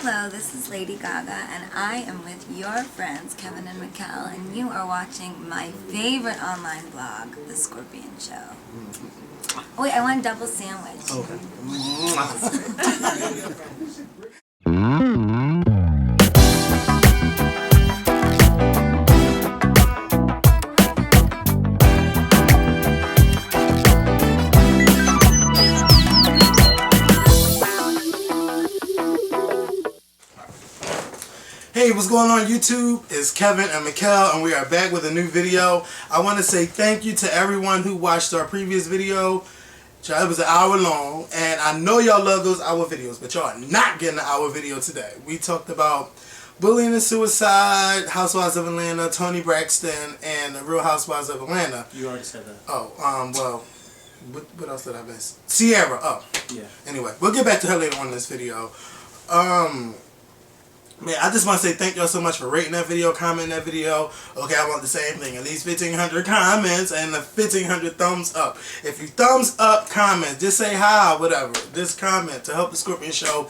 Hello, this is Lady Gaga, and I am with your friends, Kevin and Makael, and you are watching my favorite online blog, The Skorpion Show. Oh, wait, I want a double sandwich. Okay. Hey, what's going on YouTube? It's Kevin and Makael, and we are back with a new video. I want to say thank you to everyone who watched our previous video. It was an hour long, and I know y'all love those hour videos, but y'all are not getting an hour video today. We talked about bullying and suicide, Housewives of Atlanta, Toni Braxton, and the Real Housewives of Atlanta. You already said that. Oh, well, what else did I miss? Ciara, Yeah. Anyway, we'll get back to her later on in this video. Man, I just want to say thank y'all so much for rating that video, commenting that video. Okay, I want the same thing. At least 1,500 comments and 1,500 thumbs up. If you thumbs up comment, just say hi, whatever. Just comment to help the Skorpion Show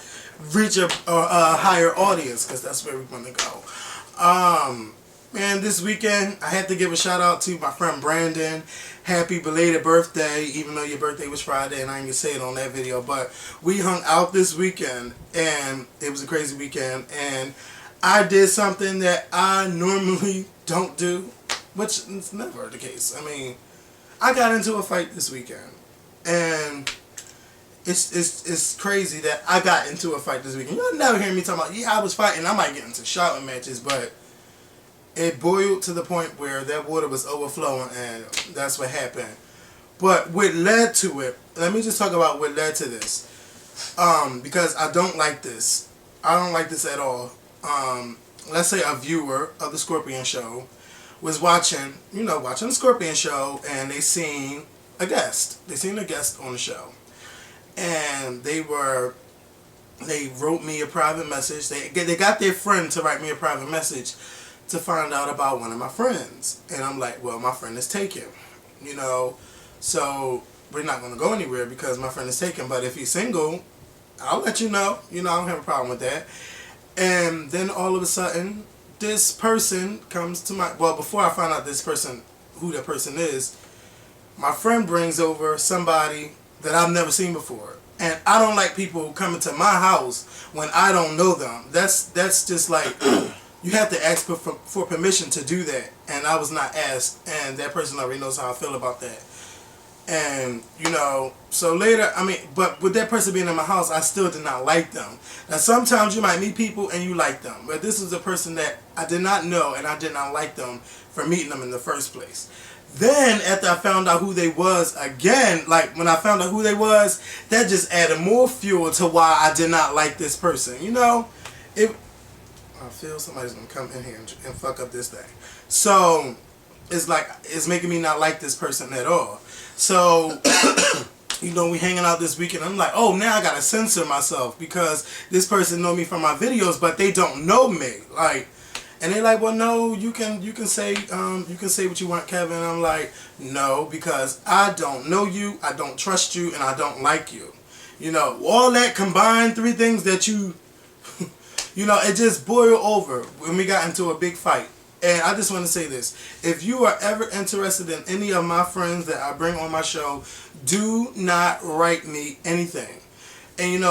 reach a higher audience, because that's where we want to go. Man, this weekend, I had to give a shout out to my friend Brandon. Happy belated birthday, even though your birthday was Friday and I didn't get to say it on that video. But we hung out this weekend, and it was a crazy weekend. And I did something that I normally don't do, which is never the case. I mean, I got into a fight this weekend. And it's crazy that I got into a fight this weekend. You'll never hear me talking about, yeah, I was fighting. I might get into shouting matches, but it boiled to the point where that water was overflowing, and that's what happened. But what led to it, let me just talk about what led to this. Because I don't like this. I don't like this at all. Let's say a viewer of the Skorpion Show was watching the Skorpion Show, and they seen a guest. They seen a guest on the show. And they wrote me a private message. They got their friend to write me a private message to find out about one of my friends. And I'm like, well, my friend is taken, so we're not going to go anywhere because my friend is taken. But if he's single, I'll let you know. I don't have a problem with that. And then all of a sudden, this person comes to before I find out who that person is, my friend brings over somebody that I've never seen before. And I don't like people coming to my house when I don't know them. That's just like, you have to ask for permission to do that, and I was not asked, and that person already knows how I feel about that. And so later, but with that person being in my house, I still did not like them. Now sometimes you might meet people and you like them, but this was a person that I did not know, and I did not like them for meeting them in the first place. Then after I found out who they was again, like when I found out who they was, that just added more fuel to why I did not like this person. I feel somebody's gonna come in here and fuck up this thing. So it's making me not like this person at all. So we hanging out this weekend. I'm like, oh, now I gotta censor myself because this person know me from my videos, but they don't know me. And they're like, well, no, you can say what you want, Kevin. I'm like, no, because I don't know you, I don't trust you, and I don't like you. All that combined, three things that it just boiled over when we got into a big fight. And I just want to say this. If you are ever interested in any of my friends that I bring on my show, do not write me anything. And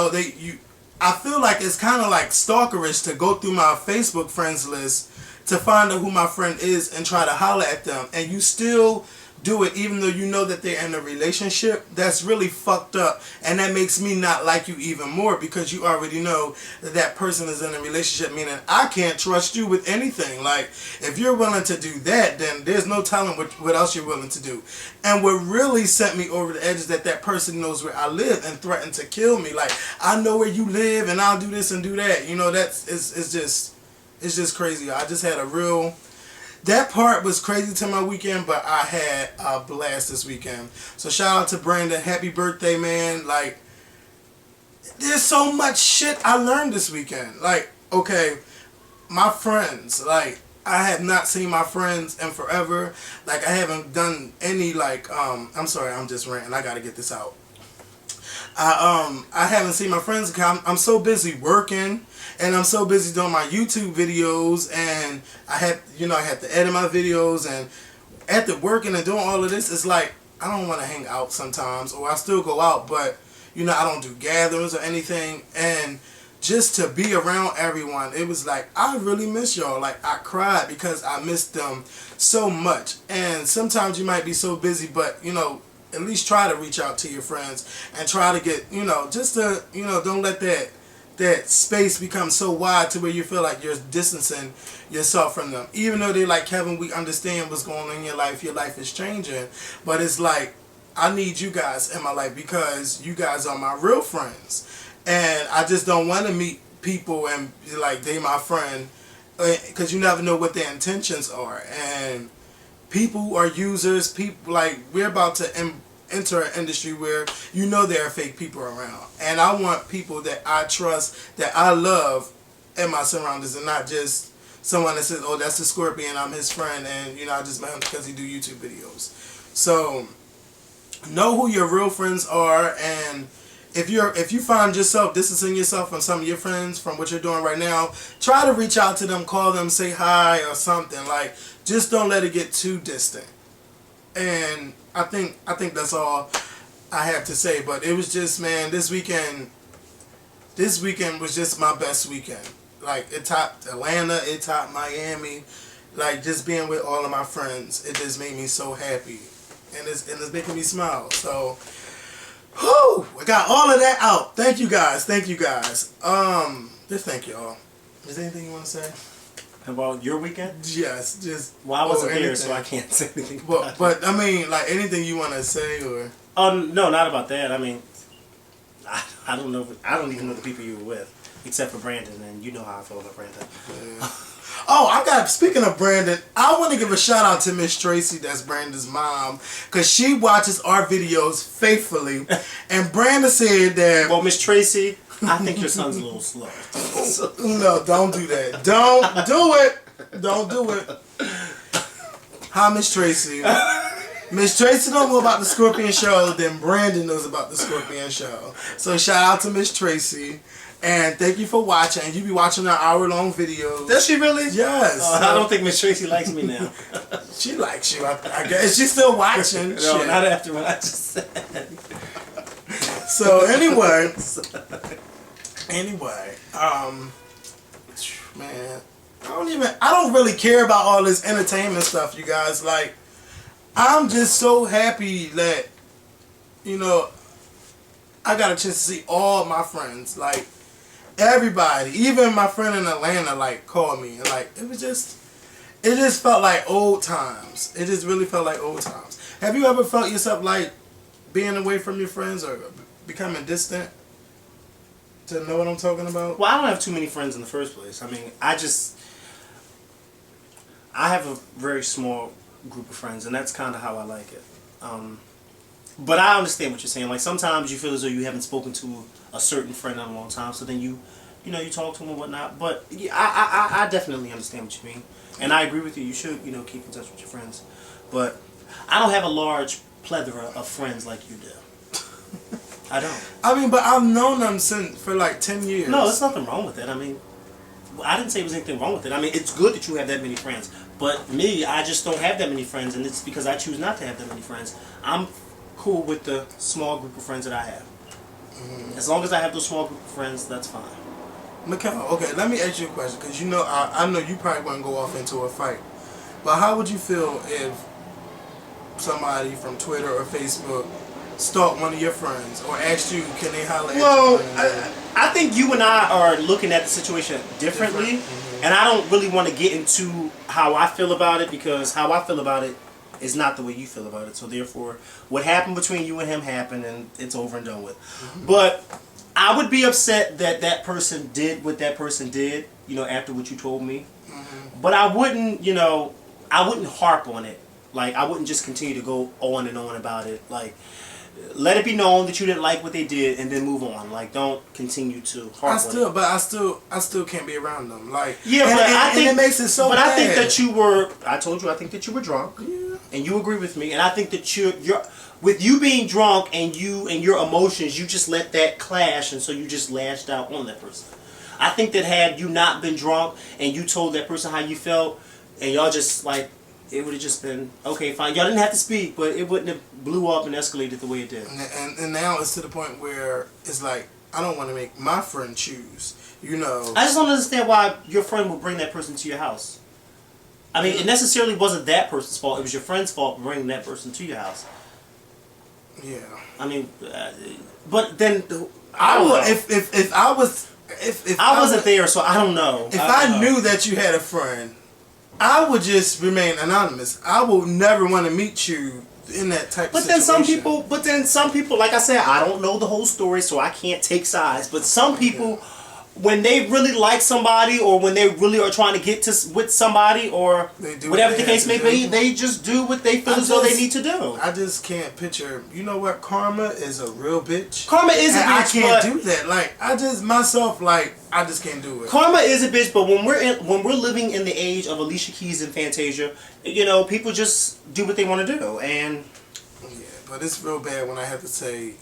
I feel like it's kind of like stalkerish to go through my Facebook friends list to find out who my friend is and try to holler at them. And you still do it even though you know that they're in a relationship. That's really fucked up, and that makes me not like you even more because you already know that person is in a relationship, meaning I can't trust you with anything. Like, if you're willing to do that, then there's no telling what else you're willing to do. And what really sent me over the edge is that person knows where I live and threatened to kill me. Like, I know where you live and I'll do this and do that. It's just crazy. I just had that part was crazy to my weekend, but I had a blast this weekend. So shout out to Brandon. Happy birthday, man. Like, there's so much shit I learned this weekend. Like, okay, my friends, like, I have not seen my friends in forever. Like, I haven't done any, I'm sorry, I'm just ranting. I gotta get this out. I haven't seen my friends. I'm so busy working, and I'm so busy doing my YouTube videos, and I have to edit my videos, and after working and doing all of this, it's like I don't want to hang out sometimes, or I still go out, but I don't do gatherings or anything, and just to be around everyone, it was like I really miss y'all. Like I cried because I missed them so much, and sometimes you might be so busy, but at least try to reach out to your friends and try to get just to don't let that space become so wide to where you feel like you're distancing yourself from them. Even though they like, Kevin, we understand what's going on in your life is changing, but it's like I need you guys in my life because you guys are my real friends, and I just don't want to meet people and be like they my friend, because you never know what their intentions are. And people who are users, people like we're about to enter an industry where there are fake people around, and I want people that I trust, that I love in my surroundings, and not just someone that says, oh, that's the Skorpion, I'm his friend, and I just met him because he do YouTube videos. So know who your real friends are, and if you find yourself distancing yourself from some of your friends from what you're doing right now, try to reach out to them, call them, say hi or something. Like, just don't let it get too distant. And I think that's all I have to say. But it was just, man, this weekend was just my best weekend. Like, it topped Atlanta, it topped Miami. Like, just being with all of my friends, it just made me so happy. And it's making me smile. So, whew, I got all of that out. Thank you guys. Just thank you all. Is there anything you want to say? About your weekend? Yes, just. Well, I wasn't there, so I can't say anything about it. But I mean, like, anything you want to say, or? No, not about that. I mean, I don't know. I don't even know the people you were with, except for Brandon, and you know how I feel about Brandon. Yeah. Oh, speaking of Brandon, I want to give a shout out to Miss Tracy, that's Brandon's mom, because she watches our videos faithfully. And Brandon said that... Well, Miss Tracy, I think your son's a little slow. No, don't do that. Don't do it. Don't do it. Hi, Miss Tracy. Miss Tracy don't know about the Skorpion show, then Brandon knows about the Skorpion show. So shout out to Miss Tracy. And thank you for watching. And you be watching our hour-long videos. Does she really? Yes. I don't think Miss Tracy likes me now. She likes you, I guess. She's still watching. No, not after what I just said. So anyway, man, I don't really care about all this entertainment stuff, you guys. Like, I'm just so happy that, I got a chance to see all my friends, like, everybody, even my friend in Atlanta, like, called me, and like, it just felt like old times. It just really felt like old times. Have you ever felt yourself like being away from your friends or becoming distant? To know what I'm talking about? Well, I don't have too many friends in the first place. I mean, I have a very small group of friends, and that's kind of how I like it. But I understand what you're saying. Like, sometimes you feel as though you haven't spoken to a certain friend in a long time, so then you talk to them and whatnot. But yeah, I definitely understand what you mean, and I agree with you. You should, keep in touch with your friends. But I don't have a large plethora of friends like you do. I don't. I mean, but I've known them for like 10 years. No, there's nothing wrong with it. I mean, I didn't say there was anything wrong with it. I mean, it's good that you have that many friends. But me, I just don't have that many friends, and it's because I choose not to have that many friends. I'm cool with the small group of friends that I have. Mm-hmm. As long as I have those small group of friends, that's fine. Makael, okay, let me ask you a question, because I know you probably wouldn't go off into a fight. But how would you feel if somebody from Twitter or Facebook stalked one of your friends or asked you, can they holler at you? Well, I think you and I are looking at the situation differently. Mm-hmm. And I don't really want to get into how I feel about it, because how I feel about it is not the way you feel about it. So therefore, what happened between you and him happened, and it's over and done with. Mm-hmm. But I would be upset that that person did what that person did, after what you told me. Mm-hmm. But I wouldn't, I wouldn't harp on it. Like, I wouldn't just continue to go on and on about it. Like, let it be known that you didn't like what they did, and then move on. Like, don't continue to harp on it. But I still can't be around them. Like, yeah, but I think it makes it so. But bad. I think that you were. I told you. I think that you were drunk. Yeah. And you agree with me. And I think that you're with you being drunk and your emotions, you just let that clash, and so you just lashed out on that person. I think that had you not been drunk and you told that person how you felt, and y'all just like, it would have just been okay, fine. Y'all didn't have to speak, but it wouldn't have blew up and escalated the way it did. And now it's to the point where it's like, I don't want to make my friend choose. You know. I just don't understand why your friend would bring that person to your house. I mean, it necessarily wasn't that person's fault. It was your friend's fault for bringing that person to your house. Yeah. I mean, but then I would if I was if I wasn't there, so I don't know. If I knew that you had a friend, I would just remain anonymous. I would never want to meet you in that type of situation. But then some people, like I said, I don't know the whole story, so I can't take sides. But some people, when they really like somebody, or when they really are trying to get with somebody, or whatever the case may be, they just do what they feel as though they need to do. I just can't picture. You know what? Karma is a real bitch. Karma is a bitch. I can't do that. Like, I just can't do it. Karma is a bitch, but when we're living in the age of Alicia Keys and Fantasia, you know, people just do what they want to do, and yeah, but it's real bad when I have to say,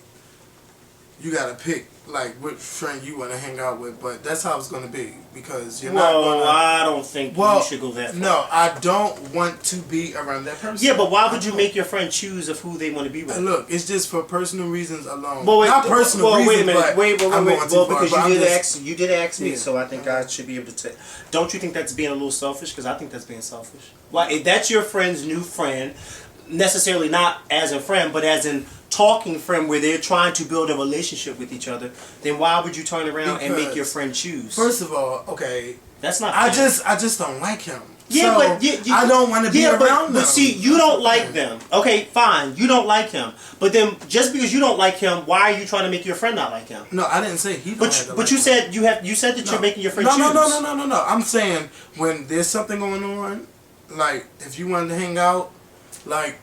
you gotta pick like which friend you want to hang out with, but that's how it's gonna be, because you're not gonna. I don't think you should go that far. No, I don't want to be around that person. Yeah, but why would you make your friend choose of who they want to be with? Look, it's just for personal reasons alone. Well, wait, not personal reasons. Wait a minute. Wait. Well, because you did ask me, so I think I should be able to say. Don't you think that's being a little selfish? Because I think that's being selfish. Why? If that's your friend's new friend, necessarily not as a friend, but as an talking friend where they're trying to build a relationship with each other, then why would you turn around and make your friend choose? First of all, okay, that's not fair. fair. I just don't like him. Yeah, so but I don't want to be around them. But see, you don't like them. Okay, fine, you don't like him. But then, just because you don't like him, why are you trying to make your friend not like him? No, I didn't say he. But you said that you're making your friend choose. No. I'm saying when there's something going on, like if you wanted to hang out, like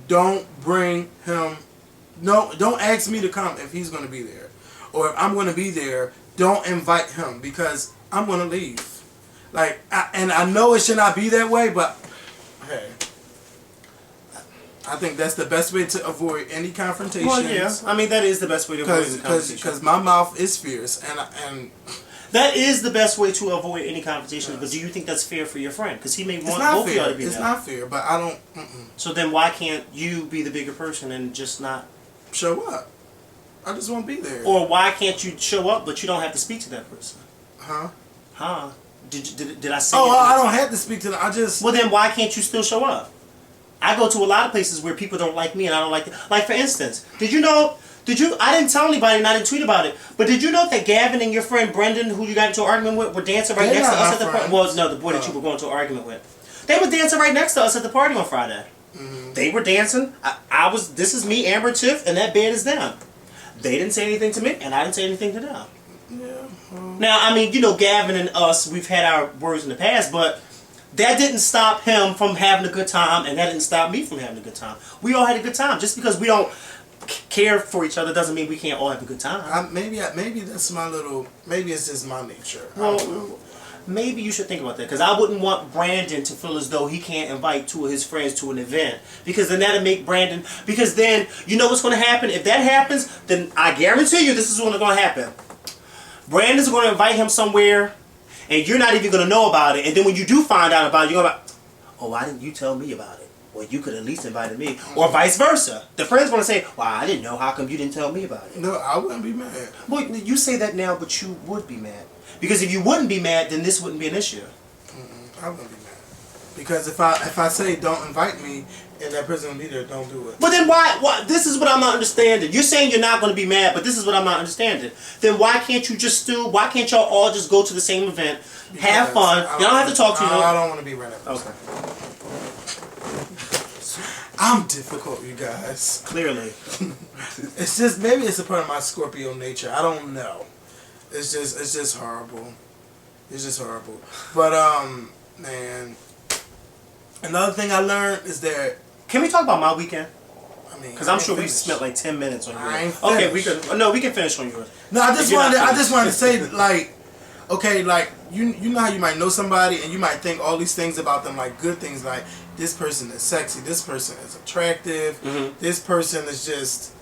don't bring him. No, don't ask me to come if he's going to be there. Or if I'm going to be there, don't invite him, because I'm going to leave. Like, I know it should not be that way, but hey, I think that's the best way to avoid any confrontation. Well, yeah, I mean that is the best way to avoid the confrontation. Because my mouth is fierce, and that is the best way to avoid any confrontation. Yes. But do you think that's fair for your friend? Because he may want both of y'all to be there. It's not fair, but I don't. So then why can't you be the bigger person and just not show up? I just won't be there. Or why can't you show up but you don't have to speak to that person? Huh? Did I say? Oh, I don't have to speak to them. I just. Well, then why can't you still show up? I go to a lot of places where people don't like me and I don't like them. Like, for instance, I didn't tell anybody and I didn't tweet about it, but did you know that Gavin and your friend Brendan, who you got into an argument with, were dancing right next to us at the party? Well, no, the boy that you were going to an argument with. They were dancing right next to us at the party on Friday. Mm-hmm. They were dancing. This is me, Amber, Tiff, and that bed is them. They didn't say anything to me and I didn't say anything to them. Yeah. Now, I mean, you know, Gavin and us, we've had our words in the past, but that didn't stop him from having a good time, and that didn't stop me from having a good time. We all had a good time. Just because we don't care for each other doesn't mean we can't all have a good time. Maybe that's my little. Maybe it's just my nature. Well, maybe you should think about that, because I wouldn't want Brandon to feel as though he can't invite two of his friends to an event, because then that'll make Brandon. Because then you know what's going to happen. If that happens, then I guarantee you this is what's going to happen. Brandon's going to invite him somewhere, and you're not even going to know about it. And then when you do find out about it, you're going to be like, oh, why didn't you tell me about it? Well, you could at least invited me. Or vice versa. The friend's going to say, well, I didn't know. How come you didn't tell me about it? No, I wouldn't be mad. Well, you say that now, but you would be mad. Because if you wouldn't be mad, then this wouldn't be an issue. I wouldn't be mad. Because if I say don't invite me, and that person will be there, don't do it. But then why? This is what I'm not understanding. You're saying you're not going to be mad, but this is what I'm not understanding. Then why can't why can't y'all all just go to the same event, have fun? Y'all don't have to talk to you. I don't want to be around that person. Okay. I'm difficult, you guys. Clearly. It's just, maybe it's a part of my Scorpio nature. I don't know. It's just horrible. It's just horrible. But, man, another thing I learned is that... Can we talk about my weekend? I mean, because I'm sure we spent like 10 minutes on yours. I ain't okay, finished. we can finish on yours. No, I just wanted to say, like, okay, like, you know how you might know somebody and you might think all these things about them, like good things, like this person is sexy, this person is attractive, this person is just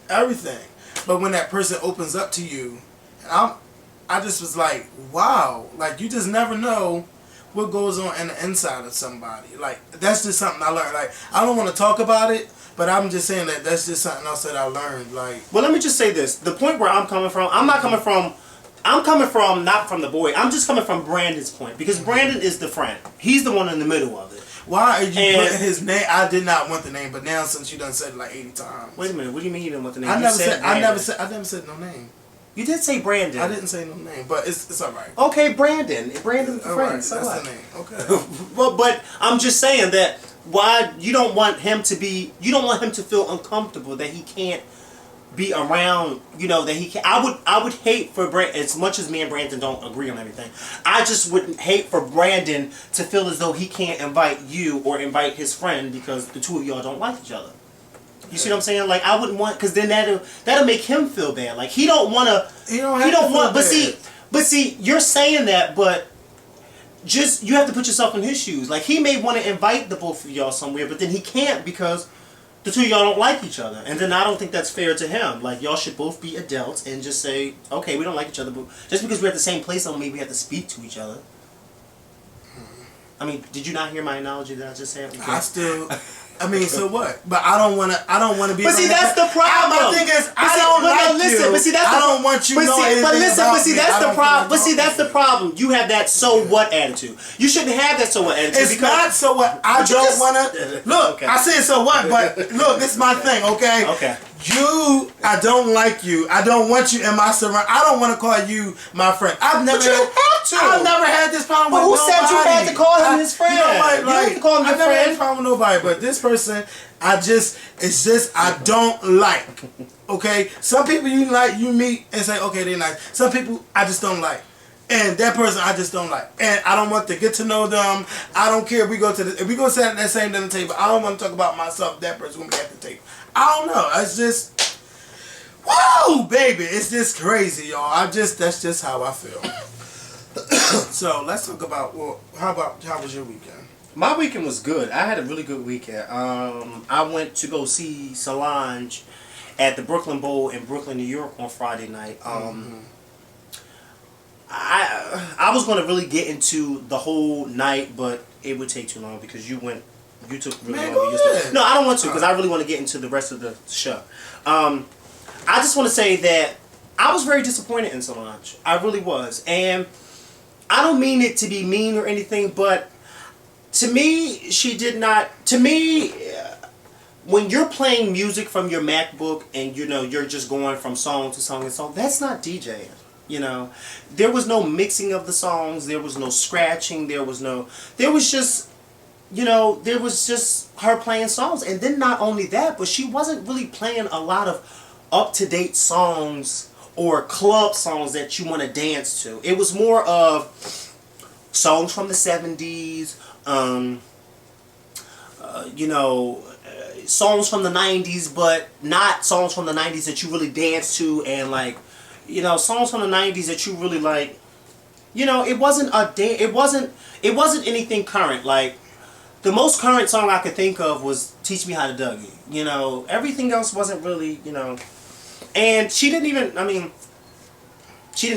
everything. But when that person opens up to you, I just was like, wow, like you just never know what goes on in the inside of somebody. Like, that's just something I learned. Like, I don't want to talk about it, but I'm just saying that that's just something else that I learned. Like, well, let me just say this: the point where I'm coming from, I'm coming from not from the boy. I'm just coming from Brandon's point, because Brandon is the friend. He's the one in the middle of it. Why are you putting his name? I did not want the name, but now since you done said it like 80 times. Wait a minute. What do you mean you didn't want the name? I never said no name. You did say Brandon. I didn't say no name, but it's all right. Okay, Brandon. Brandon's the friend. Right, so that's what? the name. Okay. Well, but I'm just saying that why you don't want him to feel uncomfortable that he can't be around, that he can. I would hate for Brandon, as much as me and Brandon don't agree on everything, I just wouldn't hate for Brandon to feel as though he can't invite you or invite his friend because the two of y'all don't like each other. You see what I'm saying? Like, I wouldn't want, because then that'll make him feel bad. Like, he don't want to. He don't want. But see, you're saying that, but just you have to put yourself in his shoes. Like, he may want to invite the both of y'all somewhere, but then he can't because the two of y'all don't like each other. And then I don't think that's fair to him. Like, y'all should both be adults and just say, okay, we don't like each other, but just because we're at the same place don't mean we have to speak to each other. I mean, did you not hear my analogy that I just said? I mean, so what? But I don't want to be. But see, that's the problem. My thing is, I don't like you. But see, that's I don't want you knowing anything about me. But see, that's the problem. But see, that's the problem. You have that so what attitude. You shouldn't have that so what attitude. It's not so what. I don't want to. Look, okay. I said so what, but look, this is my thing, okay? Okay. I don't like you. I don't want you in my surround. I don't want to call you my friend. I've never had this problem with nobody. Who said you had to call him his friend? You don't have to call him your I've never had friend. a problem with nobody, but this person, it's just I don't like. Okay? Some people you meet and say, okay, they're nice. Some people I just don't like. And that person I just don't like. And I don't want to get to know them. I don't care if we go sit at that same dinner table. I don't want to talk about myself. That person gonna be at the table. I don't know. It's just, whoa, baby. It's just crazy, y'all. That's just how I feel. So let's talk about, how was your weekend? My weekend was good. I had a really good weekend. I went to go see Solange at the Brooklyn Bowl in Brooklyn, New York on Friday night. I was going to really get into the whole night, but it would take too long because you took really long. No, I don't want to because I really want to get into the rest of the show. I just want to say that I was very disappointed in Solange. I really was. And I don't mean it to be mean or anything, but to me, when you're playing music from your MacBook and you're just going from song to song and song, that's not DJing. There was no mixing of the songs, there was no scratching, there was just her playing songs. And then not only that, but she wasn't really playing a lot of up-to-date songs or club songs that you want to dance to. It was more of songs from the 70s, songs from the 90s, but not songs from the 90s that you really dance to, and songs from the 90s that you really like. It wasn't anything current. Like, the most current song I could think of was Teach Me How to Dougie. Everything else wasn't really, and she didn't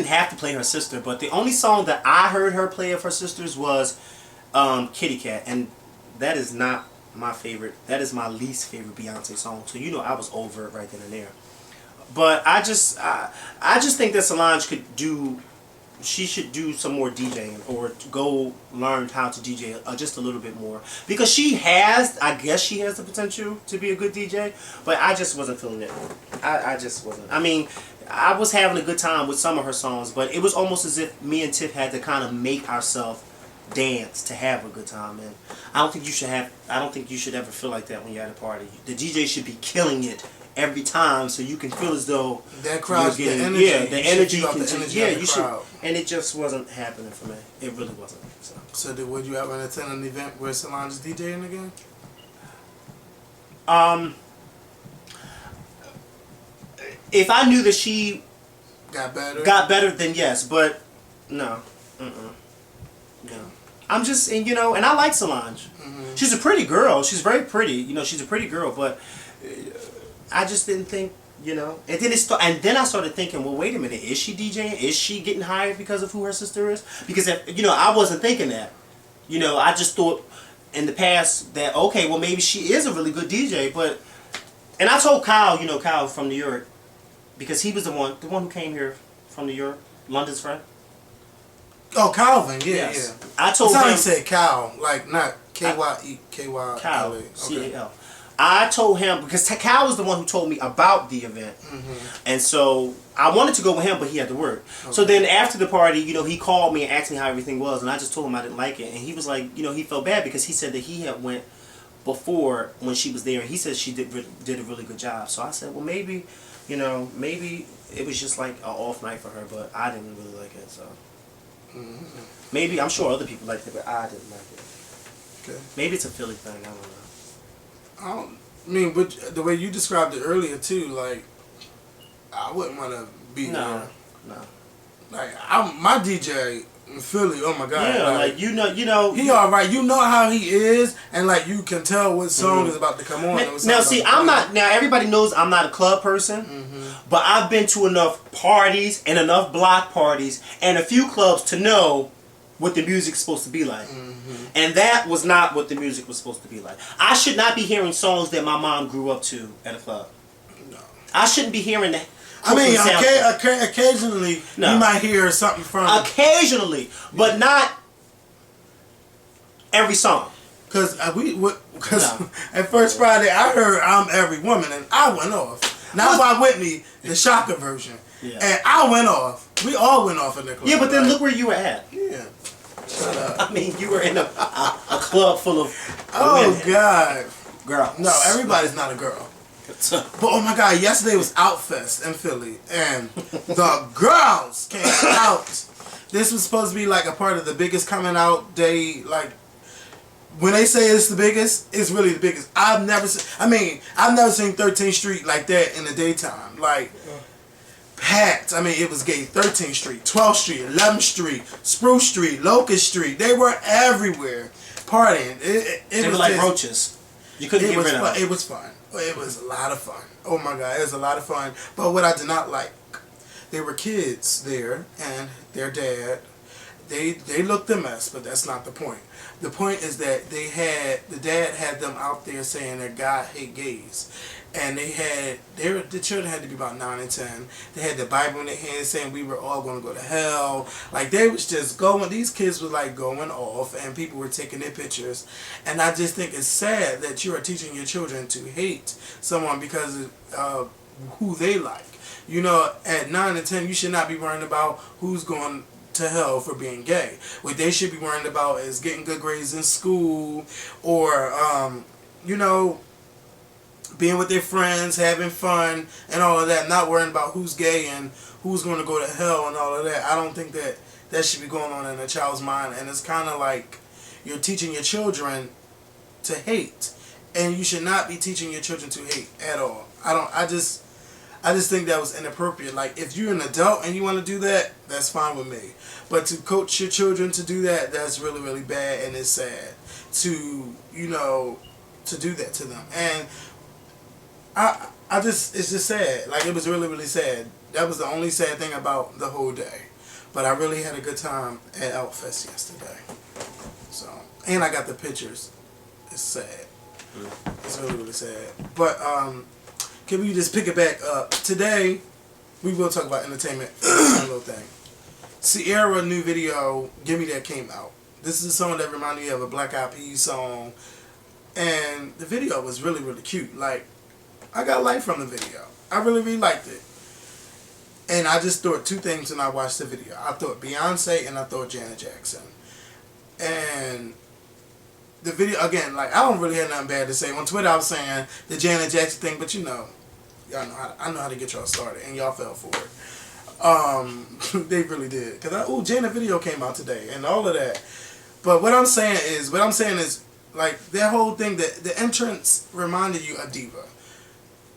have to play her sister, but the only song that I heard her play of her sister's was Kitty Cat, and that is not my favorite. That is my least favorite Beyonce song, so I was over it right then and there. But I just think that Solange she should do some more DJing or go learn how to DJ just a little bit more, because I guess she has the potential to be a good DJ, but I just wasn't feeling it. I just wasn't. I mean, I was having a good time with some of her songs, but it was almost as if me and Tiff had to kind of make ourselves dance to have a good time, and I don't think you should ever feel like that when you're at a party. The DJ should be killing it every time, so you can feel as though that crowd's the energy. Yeah, the energy can. You should. And it just wasn't happening for me. It really wasn't. So would you ever attend an event where Solange is DJing again? If I knew that she got better, then yes. But no, no. I'm just, and and I like Solange. She's a pretty girl. She's very pretty. She's a pretty girl. But I just didn't think, And then I started thinking, well, wait a minute. Is she DJing? Is she getting hired because of who her sister is? Because I wasn't thinking that. I just thought in the past that okay, well maybe she is a really good DJ. But and I told Kyle, Kyle from New York, because he was the one who came here from New York, London's friend. Oh, Calvin, yeah, yes. yeah. I told him. Somebody said Cal, like not K-Y-E-K-Y. Cal, C-A-L. I told him, because Cal was the one who told me about the event. And so I wanted to go with him, but he had to work. Okay. So then after the party, he called me and asked me how everything was, and I just told him I didn't like it. And he was like, he felt bad because he said that he had went before when she was there, and he said she did a really good job. So I said, well, maybe, maybe it was just like an off night for her, but I didn't really like it, so. Maybe, I'm sure other people liked it, but I didn't like it. Okay. Maybe it's a Philly thing, I don't know. I mean, but the way you described it earlier too, like, I wouldn't want to be there. No. Like, my DJ in Philly, oh my God. Yeah, like you know. He alright, you know how he is, and like you can tell what song is about to come on. Now see, now everybody knows I'm not a club person, but I've been to enough parties and enough block parties and a few clubs to know what the music's supposed to be like. And that was not what the music was supposed to be like. I should not be hearing songs that my mom grew up to at a club. No. I shouldn't be hearing that. I mean, occasionally you might hear something from... Occasionally, but not every song. Because at First Friday, I heard I'm Every Woman, and I went off. Not by Whitney, the Shaka version. Yeah. And I went off. We all went off in the club. Yeah, but then look where you were at. Yeah. Shut up. I mean, you were in a club full of women. God. Girls. No, everybody's not a girl. But oh my God, yesterday was Outfest in Philly, and the girls came out. This was supposed to be like a part of the biggest coming out day. Like, when they say it's the biggest, it's really the biggest. I've never seen 13th Street like that in the daytime. Like, packed. I mean, it was gay. 13th Street, 12th Street, 11th Street, Spruce Street, Locust Street. They were everywhere partying. It was like roaches. You couldn't get rid of them. It was fun. It was a lot of fun. Oh my God, it was a lot of fun. But what I did not like, there were kids there and their dad. They looked a mess, but that's not the point. The point is that the dad had them out there saying that God hate gays. And the children had to be about 9 and 10. They had the Bible in their hands saying we were all going to go to hell. Like, they was just going, these kids were like going off, and people were taking their pictures. And I just think it's sad that you are teaching your children to hate someone because of who they like. At 9 and 10, you should not be worrying about who's going to hell for being gay. What they should be worrying about is getting good grades in school, or, being with their friends, having fun, and all of that. Not worrying about who's gay and who's going to go to hell and all of that. I don't think that should be going on in a child's mind. And it's kind of like you're teaching your children to hate, and you should not be teaching your children to hate at all. I just think that was inappropriate. Like, if you're an adult and you want to do that, that's fine with me. But to coach your children to do that, that's really, really bad, and it's sad to do that to them. And it's just sad. Like, it was really, really sad. That was the only sad thing about the whole day. But I really had a good time at Outfest yesterday. So, and I got the pictures. It's sad. It's really, really sad. But, can we just pick it back up? Today, we will talk about entertainment. One little thing. Ciara new video, Gimmie Dat, came out. This is a song that reminded me of a Black Eyed Peas song. And the video was really, really cute. Like, I got life from the video. I really, really liked it. And I just thought two things when I watched the video. I thought Beyonce and I thought Janet Jackson. And the video, again, like, I don't really have nothing bad to say. On Twitter, I was saying the Janet Jackson thing, but y'all know I know how to get y'all started, and y'all fell for it. They really did. Because, Janet video came out today, and all of that. But what I'm saying is, like, that whole thing, the entrance reminded you of Diva.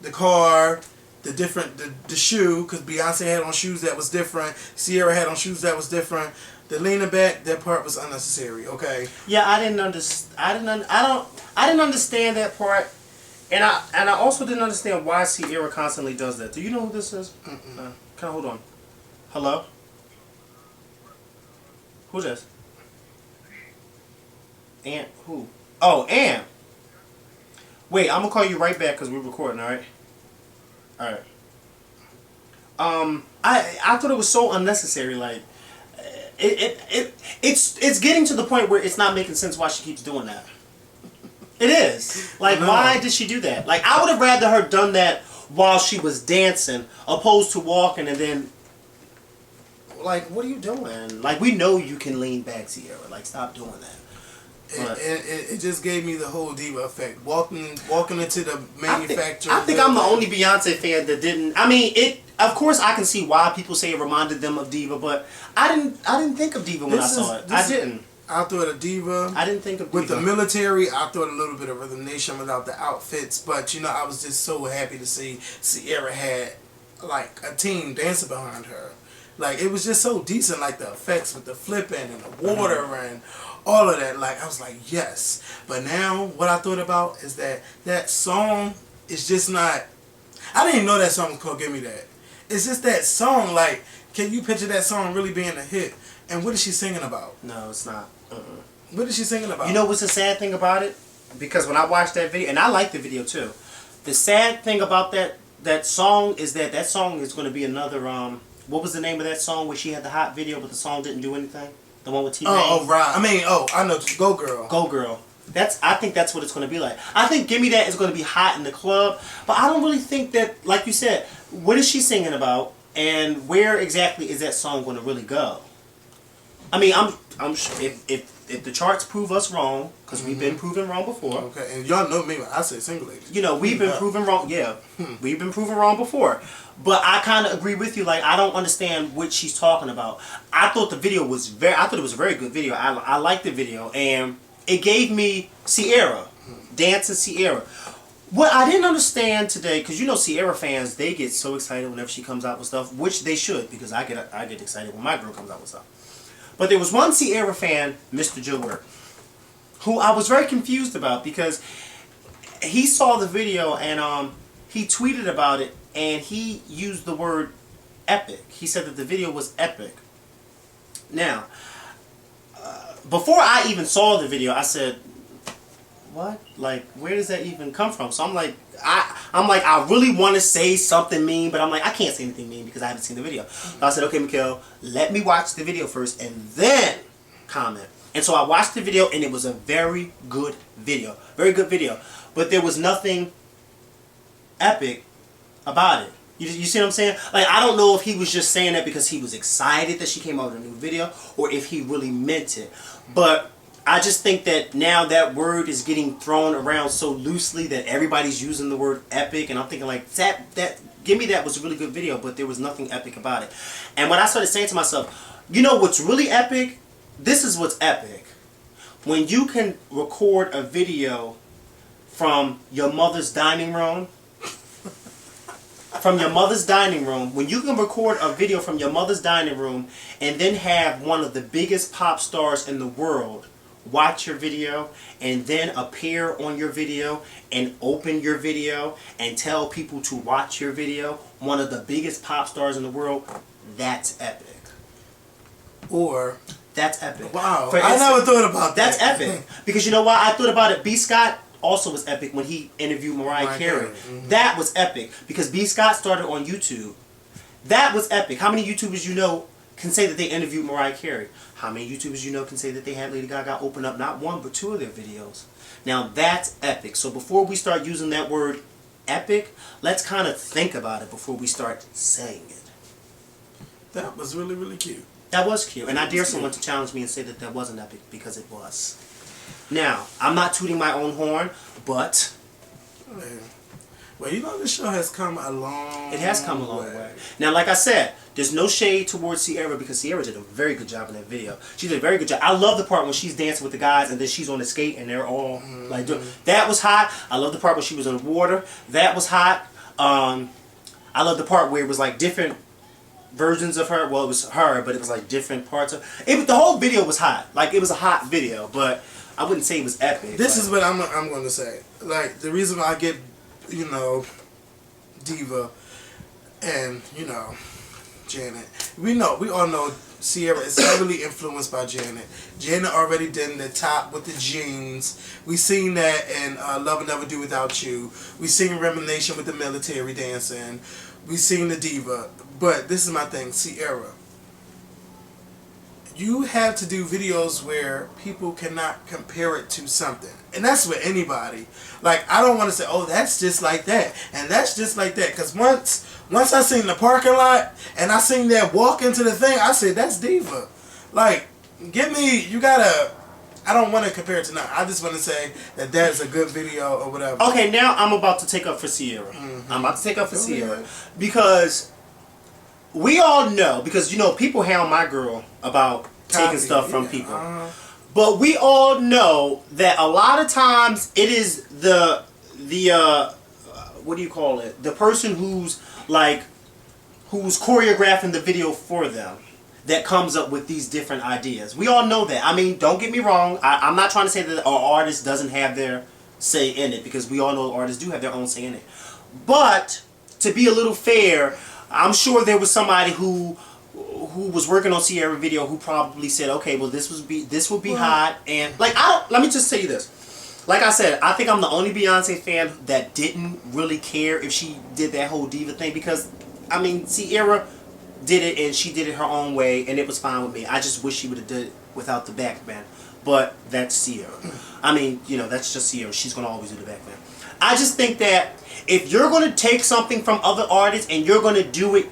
The car, the shoe, because Beyonce had on shoes that was different. Ciara had on shoes that was different. The leaning back, that part was unnecessary. Okay. Yeah, I didn't understand that part, and I also didn't understand why Ciara constantly does that. Do you know who this is? Can I hold on? Hello. Who's this? Aunt who? Oh, Aunt. Wait, I'm gonna call you right back because we're recording. All right. All right. I thought it was so unnecessary. Like, it's getting to the point where it's not making sense why she keeps doing that. It is. Like, why did she do that? Like, I would have rather her done that while she was dancing, opposed to walking and then. Like, what are you doing? Like, we know you can lean back, Ciara. Like, stop doing that. It just gave me the whole diva effect. Walking into the manufacturer. I think I'm the only Beyonce fan that didn't. I mean, of course, I can see why people say it reminded them of diva, but I didn't think of diva when I saw it. I didn't. I thought of diva. I didn't think of diva. With the military, I thought a little bit of Rhythm Nation without the outfits, but you know, I was just so happy to see Ciara had like a team dancing behind her. Like, it was just so decent, like the effects with the flipping and the water and all of that. Like, I was like, yes. But now, what I thought about is that song is just not. I didn't even know that song was called "Give Me That." It's just that song. Like, can you picture that song really being a hit? And what is she singing about? No, it's not. What is she singing about? You know what's the sad thing about it? Because when I watched that video, and I like the video too, the sad thing about that song is that song is going to be another what was the name of that song where she had the hot video but the song didn't do anything? The one with T-Pain? Oh, right. I mean, I know. Go Girl. Go Girl. I think that's what it's going to be like. I think Gimme That is going to be hot in the club, but I don't really think that, like you said, what is she singing about and where exactly is that song going to really go? I mean, I'm sure if the charts prove us wrong, because we've been proven wrong before. Okay, and y'all know me when I say single ladies. You know, we've been proven wrong. Yeah, we've been proven wrong before. But I kind of agree with you. Like, I don't understand what she's talking about. I thought the video was I thought it was a very good video. I liked the video, and it gave me Ciara, dancing Ciara. What I didn't understand today, because you know Ciara fans, they get so excited whenever she comes out with stuff, which they should, because I get excited when my girl comes out with stuff. But there was one Ciara fan, Mr. Joe Work, who I was very confused about because he saw the video and he tweeted about it and he used the word epic. He said that the video was epic. Now, before I even saw the video, I said, what? Like, where does that even come from? So I'm like, I really want to say something mean, but I'm like, I can't say anything mean because I haven't seen the video. So I said, okay, Makael, let me watch the video first and then comment. And so I watched the video and it was a very good video. Very good video. But there was nothing epic about it. You see what I'm saying? Like, I don't know if he was just saying that because he was excited that she came out with a new video or if he really meant it. But I just think that now that word is getting thrown around so loosely that everybody's using the word epic, and I'm thinking like that Gimme That was a really good video, but there was nothing epic about it. And when I started saying to myself, you know what's really epic? This is what's epic. When you can record a video from your mother's dining room, when you can record a video from your mother's dining room and then have one of the biggest pop stars in the world watch your video and then appear on your video and open your video and tell people to watch your video, one of the biggest pop stars in the world, that's epic. Or that's epic. Wow, I never thought about that. That's epic. Because you know why I thought about it? B. Scott also was epic when he interviewed Mariah Carey. Mm-hmm. That was epic because B. Scott started on YouTube. That was epic. How many YouTubers you know can say that they interviewed Mariah Carey? How many YouTubers you know can say that they had Lady Gaga open up not one but two of their videos? Now that's epic. So before we start using that word epic, let's kind of think about it before we start saying it. That was really, really cute. That was cute. And I dare someone to challenge me and say that that wasn't epic because it was. Now, I'm not tooting my own horn, but... Well, you know, this show has come a long way. It has come a long way. Now, like I said, there's no shade towards Ciara because Ciara did a very good job in that video. She did a very good job. I love the part when she's dancing with the guys and then she's on the skate and they're all like doing. That was hot. I love the part when she was in the water. That was hot. I love the part where it was like different versions of her. Well, it was her, but it was like different parts of it. The whole video was hot. Like, it was a hot video, but I wouldn't say it was epic. This is what I'm going to say. Like, the reason why I get, you know, Diva and, you know, Janet. We all know Ciara is heavily influenced by Janet. Janet already did the top with the jeans. We seen that in Love Will Never Do Without You. We seen Reminiscence with the military dancing. We seen the Diva. But this is my thing, Ciara. You have to do videos where people cannot compare it to something. And that's with anybody. Like, I don't want to say, oh, that's just like that. And that's just like that. Because once I seen the parking lot and I seen that walk into the thing, I said, that's Diva. Like, I don't want to compare it to nothing. I just want to say that that's a good video or whatever. Okay, now I'm about to take up for Ciara. I'm about to take up for Ciara. Because we all know, because, you know, people hound my girl about taking stuff from people. But we all know that a lot of times it is the what do you call it? The person who's choreographing the video for them that comes up with these different ideas. We all know that. I mean, don't get me wrong. I'm not trying to say that our artist doesn't have their say in it, because we all know artists do have their own say in it. But to be a little fair, I'm sure there was somebody who was working on Ciara video who probably said, okay, well, this will be hot, and like, let me just tell you this. Like I said, I think I'm the only Beyonce fan that didn't really care if she did that whole diva thing, because I mean, Ciara did it and she did it her own way and it was fine with me. I just wish she would have did it without the back band. But that's Ciara. I mean, you know, that's just Ciara. She's gonna always do the back band. I just think that if you're gonna take something from other artists and you're gonna do it,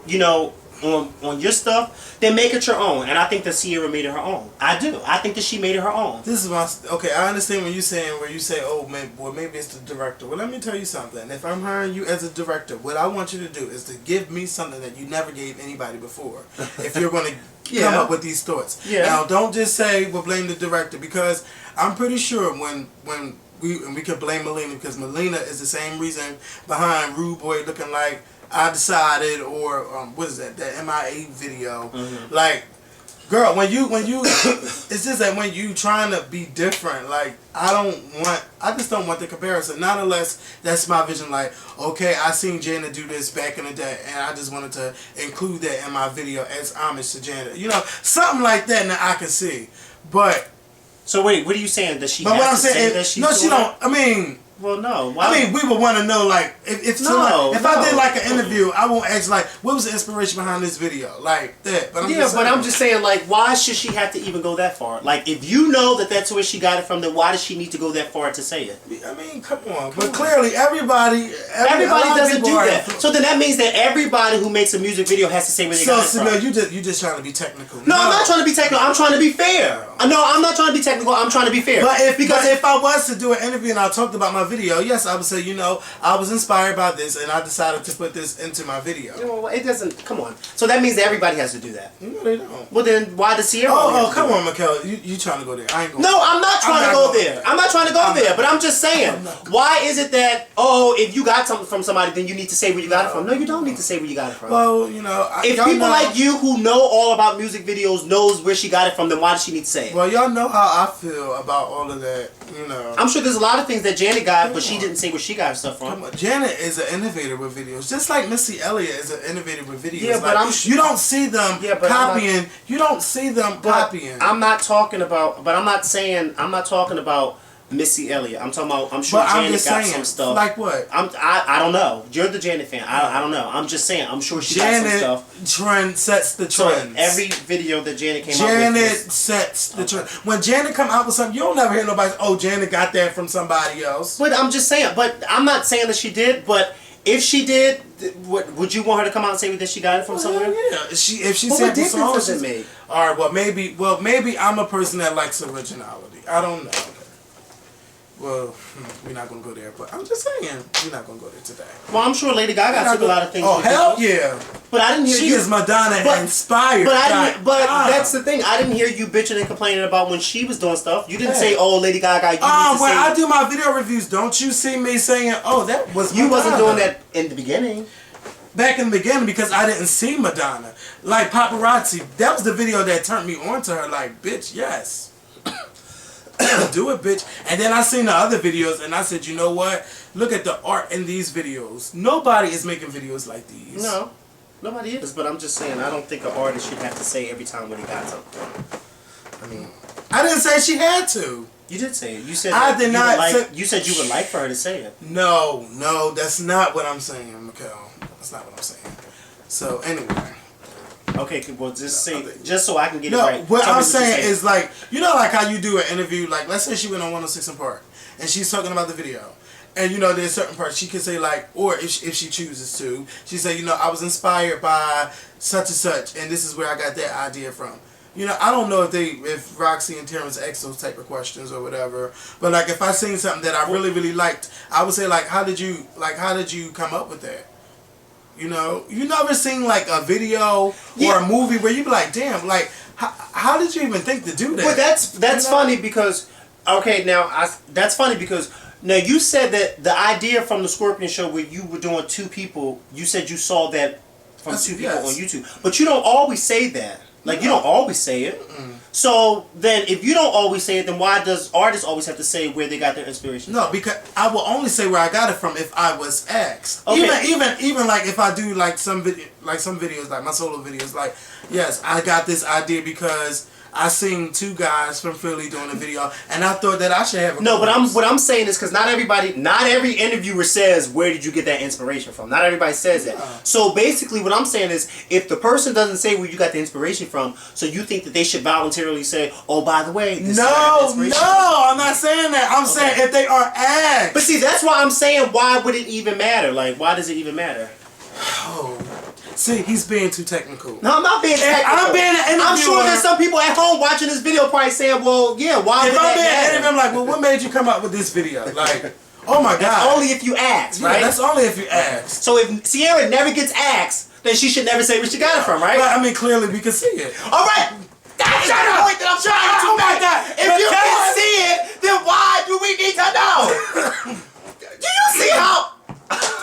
you know, on your stuff, then make it your own. And I think that Ciara made it her own. I do. I think that she made it her own. This is my... Okay, I understand what you're saying, where you say, oh, maybe it's the director. Well, let me tell you something. If I'm hiring you as a director, what I want you to do is to give me something that you never gave anybody before. If you're going to come up with these thoughts. Yeah. Now, don't just say, well, blame the director, because I'm pretty sure when we could blame Melina, because Melina is the same reason behind Rude Boy looking like I Decided, or what is that MIA video. Like, girl, when you it's just that when you trying to be different, like, I just don't want the comparison, not unless that's my vision. Like, okay, I seen Janet do this back in the day and I just wanted to include that in my video as homage to Janet, you know, something like that, and I can see. But so wait, what are you saying? Does she but have what I'm to saying say that she's no, she don't. I mean, well, no. Why? I mean, we would want to know, like, if I did like an interview, I won't ask, like, what was the inspiration behind this video, like that. But I'm just saying, like, why should she have to even go that far? Like, if you know that that's where she got it from, then why does she need to go that far to say it? I mean, come on. But clearly, everybody doesn't do that. So then that means that everybody who makes a music video has to say where they got it from. So no, you just trying to be technical. No, I'm not trying to be technical. I'm trying to be fair. No, I'm not trying to be technical. I'm trying to be fair. But if I was to do an interview and I talked about my video, yes, I would say, you know, I was inspired by this and I decided to put this into my video. You know, it doesn't. Come on. So that means that everybody has to do that. No, they don't. Well, then why does Ciara? Oh, come on, Makael. You trying to go there? I ain't going. No, I'm not trying to go there. I'm not trying to go there. But I'm just saying, why is it that if you got something from somebody, then you need to say where you got it from? No, you don't need to say where you got it from. Well, you know, if people like you who know all about music videos knows where she got it from, then why does she need to say it? Well, y'all know how I feel about all of that. You know, I'm sure there's a lot of things that Janet got, but she didn't say where she got her stuff from. Janet is an innovator with videos, just like Missy Elliott is an innovator with videos. Yeah, but like, you don't see them copying. You don't see them copying. I'm not talking about. But I'm not talking about Missy Elliott. I'm talking about. I'm sure Janet got some stuff. Like what? I don't know. You're the Janet fan. I don't know. I'm just saying. I'm sure she got some stuff. Trend sets the trend. So every video that Janet came out with. Janet sets the trend. When Janet come out with something, you don't never hear nobody say, "Oh, Janet got that from somebody else." But I'm just saying. But I'm not saying that she did. But if she did, would you want her to come out and say that she got it from somewhere? Yeah. If she said what difference does it make? All right. Well, maybe I'm a person that likes originality. I don't know. Well, we're not going to go there, but I'm just saying, we're not going to go there today. Well, I'm sure Lady Gaga took a lot of things. Oh, hell yeah. But I didn't hear you. She is Madonna inspired. But that's the thing. I didn't hear you bitching and complaining about when she was doing stuff. You didn't say, oh, Lady Gaga, you need to when I do my video reviews, don't you see me saying, oh, that was Madonna. You wasn't doing that in the beginning. back in the beginning because I didn't see Madonna. Like Paparazzi, that was the video that turned me on to her. Like, bitch, yes. Do it, bitch. And then I seen the other videos and I said, you know what? Look at the art in these videos. Nobody is making videos like these. No, nobody is. But I'm just saying, I don't think an artist should have to say every time when they got something. I mean, I didn't say she had to. You did say it. You said I did not. You said you would like for her to say it. No, that's not what I'm saying, Makael. That's not what I'm saying. So anyway. Okay, well, just say, just so I can get it No, right. what I'm saying is like, you know, like how you do an interview. Like, let's say she went on 106 in Park, and she's talking about the video, and you know, there's certain parts she can say like, or if she chooses to, she say, you know, I was inspired by such and such, and this is where I got that idea from. You know, I don't know if Roxy and Terrence ask those type of questions or whatever, but like if I seen something that I really, really liked, I would say like, how did you come up with that? You know, you never seen like a video or a movie where you be like, damn, like how did you even think to do that? But that's funny because that's funny because now you said that the idea from the Skorpion show where you were doing two people, you said you saw that from two people on YouTube, but you don't always say that. Like, you don't always say it. So then if you don't always say it, then why does artists always have to say where they got their inspiration No, from? because I will only say where I got it from if I was asked. Okay. Even like if I do like some videos, like my solo videos, like, yes, I got this idea because I seen two guys from Philly doing a video, and I thought that I should have a No, but what I'm saying is because not every interviewer says, where did you get that inspiration from? Not everybody says that. So basically what I'm saying is, if the person doesn't say where you got the inspiration from, so you think that they should voluntarily say, oh, by the way, this is where I got the inspiration from. I'm not saying that. I'm saying if they are asked. But see, that's why I'm saying, why would it even matter? Like, why does it even matter? Oh. See, he's being too technical. No, I'm not being technical. I'm being an interviewer. I'm sure there's some people at home watching this video probably saying, well, yeah, why would that matter? If I'm like, well, what made you come up with this video? Like, oh my God. That's only if you ask, right? Yeah, that's only if you ask. So if Ciara never gets asked, then she should never say where she got it from, right? But I mean, clearly we can see it. All right. That is the point that I'm trying to make. If you can see it, then why do we need to know? Do you see how?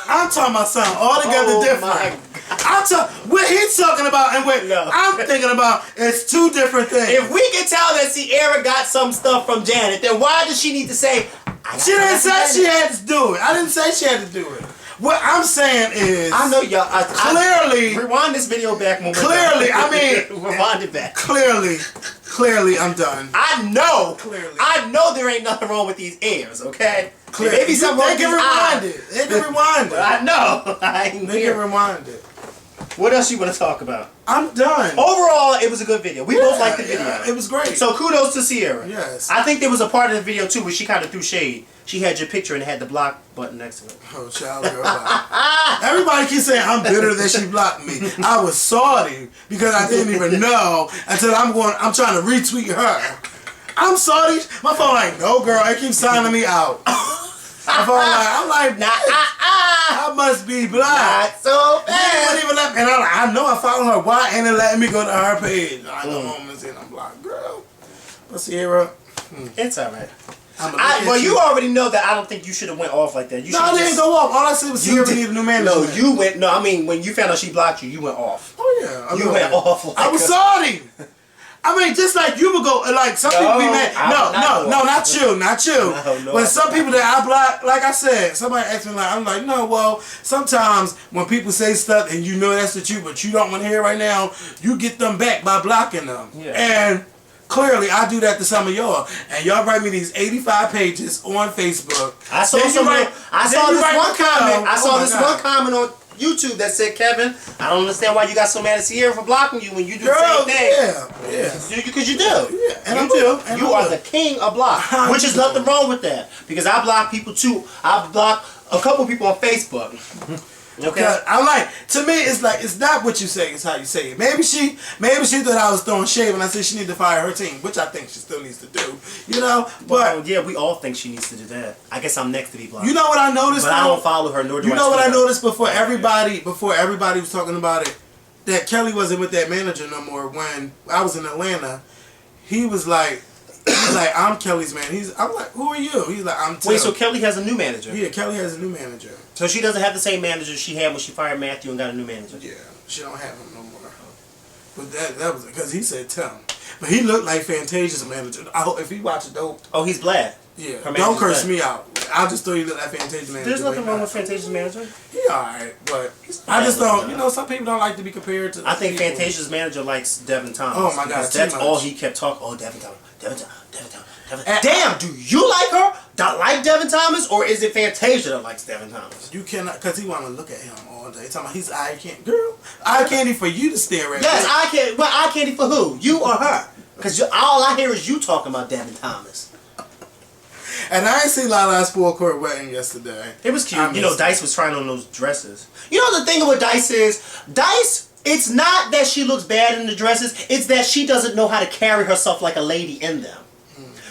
I'm talking about something altogether different. What he's talking about and what I'm thinking about is two different things. If we can tell that Ciara got some stuff from Janet, then why does she need to say, she didn't say she had to do it. I didn't say she had to do it. What I'm saying is, I know y'all. Clearly, rewind this video back. Clearly, I mean, rewind it back. Clearly, I'm done. I know. Clearly, I know there ain't nothing wrong with these ears. Okay. Clearly, maybe something they can rewind it. They can rewind it. I know. They can rewind it. What else you want to talk about? I'm done. Overall, it was a good video. We both liked the video. Yeah, it was great. So kudos to Ciara. Yes. I think there was a part of the video too where she kind of threw shade. She had your picture and it had the block button next to it. Oh, child, girl. Everybody keeps saying I'm bitter that she blocked me. I was salty because I didn't even know until I'm trying to retweet her. I'm salty. My phone like, no, girl. It keeps signing me out. My phone like, I'm like, I must be blocked. Not so They bad. wouldn't even let me. And I'm like, I know I follow her. Why ain't it letting me go to her page? I go home and say I'm blocked, girl. But Ciara, It's alright. well, you already know that I don't think you should have went off like that. You no, I didn't go off. All I said was Ciara needed a new management. No, you went. No, I mean when you found out she blocked you, you went off. Oh yeah, You went off. Like I was salty. I mean, just like you would go, like some people be mad. No, not you. No, But some people that I block, like I said, somebody asked me, like, I'm like, no, well, sometimes when people say stuff and you know that's the truth, but you don't want to hear it right now, you get them back by blocking them. Yeah. And clearly, I do that to some of y'all, and y'all write me these 85 pages on Facebook. I saw this one comment on YouTube that said, Kevin, I don't understand why you got so mad at Ciara for blocking you when you do the same thing. Yeah. Because you do. Yeah, and you do. You are the king of block, which is nothing wrong with that. Because I block people too. I block a couple people on Facebook. Okay. I'm like, to me, it's like, it's not what you say, it's how you say it. Maybe she thought I was throwing shade when I said she needed to fire her team, which I think she still needs to do. You know, but yeah, we all think she needs to do that. I guess I'm next to be blocked. you know what I noticed? But I don't follow her, nor do I. You know what I noticed before everybody was talking about it, that Kelly wasn't with that manager no more. When I was in Atlanta, he was like, He's like, I'm Kelly's man. I'm like, who are you? He's like, I'm Tim. Wait, so Kelly has a new manager? Yeah, Kelly has a new manager. So she doesn't have the same manager she had when she fired Matthew and got a new manager? Yeah, she don't have him no more. But that was because he said Tim. But he looked like Fantasia's manager. I hope if he watches dope. Oh, he's black. Yeah, don't curse me out. I just thought he looked like Fantasia's manager. There's nothing wrong with Fantasia's manager. He alright, but I just don't. You know, some people don't like to be compared to. I think Fantasia's manager likes Devin Thomas. Oh my God, that's all he kept talking. Oh, Devin Thomas, Devin Thomas, Devin Thomas. Damn, do you like her? That like Devin Thomas, or is it Fantasia that likes Devin Thomas? You cannot, cause he want to look at him all day. Talking about he's eye candy, girl. Eye candy for you to stare at. Yes, eye candy. Well, eye candy for who? You or her? Cause all I hear is you talking about Devin Thomas. And I ain't seen Lala's forecourt wedding yesterday. It was cute. You know, Dice was trying on those dresses. You know the thing with Dice is, Dice, it's not that she looks bad in the dresses, it's that she doesn't know how to carry herself like a lady in them.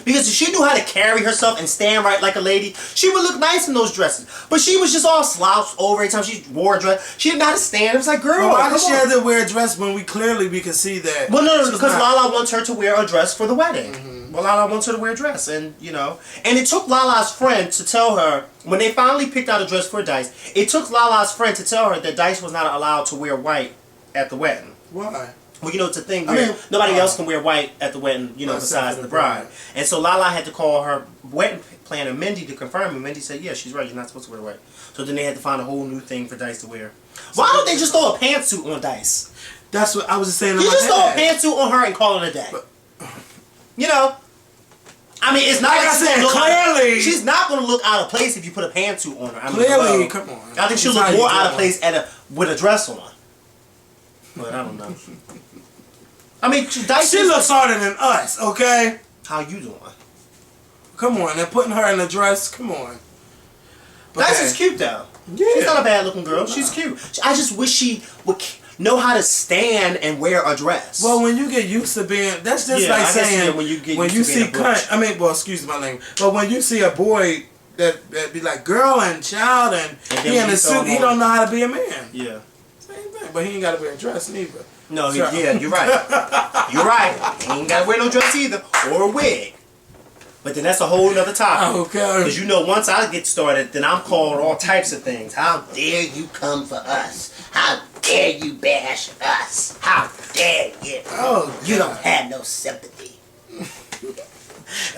Because if she knew how to carry herself and stand right like a lady, she would look nice in those dresses. But she was just all slouched over every time she wore a dress. She didn't know how to stand. It was like, girl, why did she have to wear a dress when we could see that? Well, no, because Lala wants her to wear a dress for the wedding. Well, Lala wants her to wear a dress, and you know. And it took Lala's friend to tell her, when they finally picked out a dress for Dice, it took Lala's friend to tell her that Dice was not allowed to wear white at the wedding. Why? Well, you know, it's a thing where nobody else can wear white at the wedding, you know, besides the bride. And so Lala had to call her wedding planner, Mindy, to confirm, and Mindy said, yeah, she's right, you're not supposed to wear white. So then they had to find a whole new thing for Dice to wear. Why don't they just throw a pantsuit on Dice? That's what I was just saying. You just throw a pantsuit on her and call it a day. You know? I mean, it's not like clearly. She's not going to look out of place if you put a pantsuit on her. I mean, clearly, come on. I think she'll look more out of place with a dress on. But I don't know. I mean, Dice. She looks harder than us, okay? How you doing? Come on, they're putting her in a dress. Come on. Dice is cute though. Yeah. She's not a bad looking girl. She's cute. I just wish she would know how to stand and wear a dress. Well, when you get used to being, that's just like saying when you see cunt. I mean, well, excuse my language, but when you see a boy that be like girl and child and he in a suit, he don't know how to be a man. Yeah. Same thing, but he ain't got to wear a dress neither. No, yeah, you're right. You're right. He ain't got to wear no dress either or a wig. But then that's a whole nother topic. Okay. Because you know, once I get started, then I'm called all types of things. How dare you come for us? How dare you bash us? How dare you? Oh, you don't have no sympathy.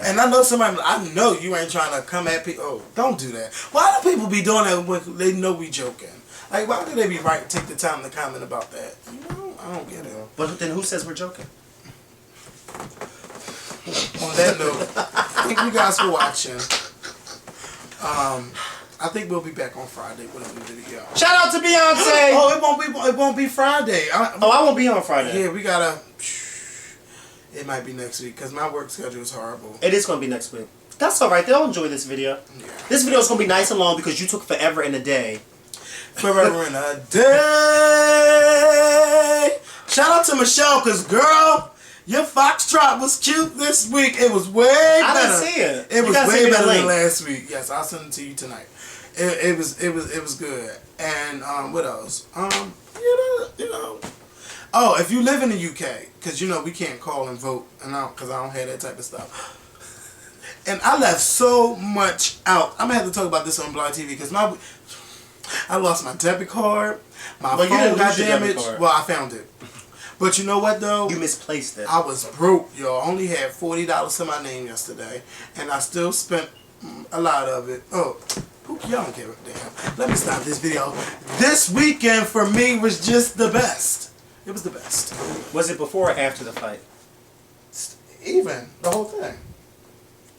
And I know somebody, I know you ain't trying to come at people. Oh, don't do that. Why do people be doing that when they know we joking? Like, why do they be take the time to comment about that? You know, I don't get it. But then who says we're joking? On that note, thank you guys for watching. I think we'll be back on Friday with a new video. Shout out to Beyonce. Oh, it won't be Friday. I won't be on Friday. Yeah, we gotta. It might be next week because my work schedule is horrible. It is gonna be next week. That's all right. They'll enjoy this video. Yeah. This video is gonna be nice and long because you took forever and a day. Forever and a day. Shout out to Michelle, cause girl, your foxtrot was cute this week. It was way better. I didn't see it. It was way better than last week. Yes, I'll send it to you tonight. It was good. And what else? You know. Oh, if you live in the UK, cause you know we can't call and vote, and cause I don't have that type of stuff. And I left so much out. I'm gonna have to talk about this on Blog TV, cause I lost my debit card. My phone got damaged. Well, I found it. But you know what though? You misplaced it. I was broke, y'all. I only had $40 to my name yesterday, and I still spent a lot of it. Oh, y'all don't give a damn. Let me stop this video. This weekend for me was just the best. It was the best. Was it before or after the fight? Even the whole thing.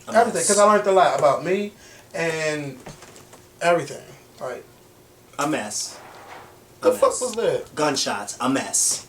Everything, because I learned a lot about me and everything. Like a mess. The fuck was that? Gunshots. A mess.